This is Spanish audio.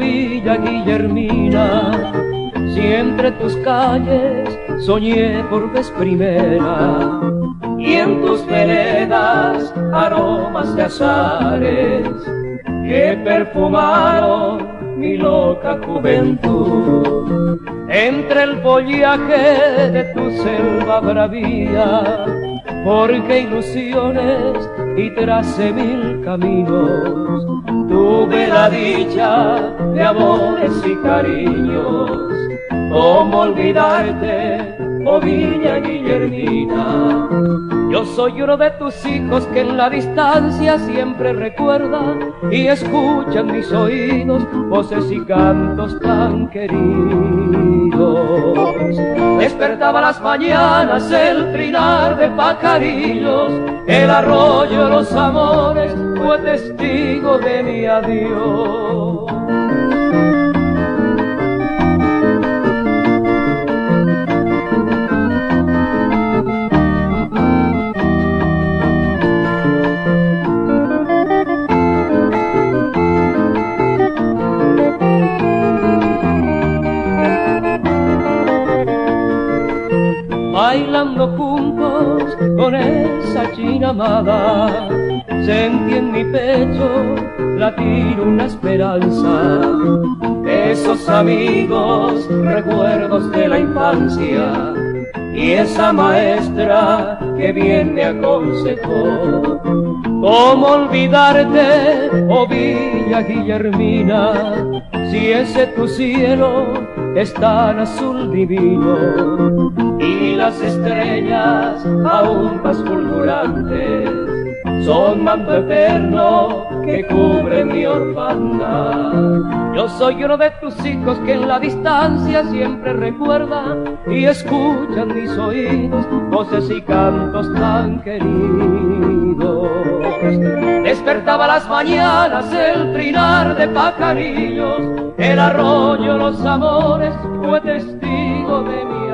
Villa Guillermina. Siempre tus calles soñé por vez primera, y en tus veredas aromas de azares que perfumaron mi loca juventud. Entre el follaje de tu selva bravía forjé ilusiones y tracé mil caminos. Tuve la dicha de amores y cariños. ¿Cómo olvidarte, oh Villa Guillermina? Yo soy uno de tus hijos que en la distancia siempre recuerda y escuchan mis oídos voces y cantos tan queridos. Despertaba las mañanas el trinar de pajarillos, el arroyo de los amores fue testigo de mi adiós. Bailando juntos con esa china amada, sentí en mi pecho latir una esperanza. Esos amigos, recuerdos de la infancia, y esa maestra que bien me aconsejó. ¿Cómo olvidarte, oh Villa Guillermina, si ese tu cielo es tan azul divino y las estrellas aún más fulgurantes son manto eterno que cubre mi orfandad? Yo soy uno de tus hijos que en la distancia siempre recuerda y escuchan mis oídos voces y cantos tan queridos. Despertaba las mañanas el trinar de pajarillos, el arroyo, los amores fue testigo de mi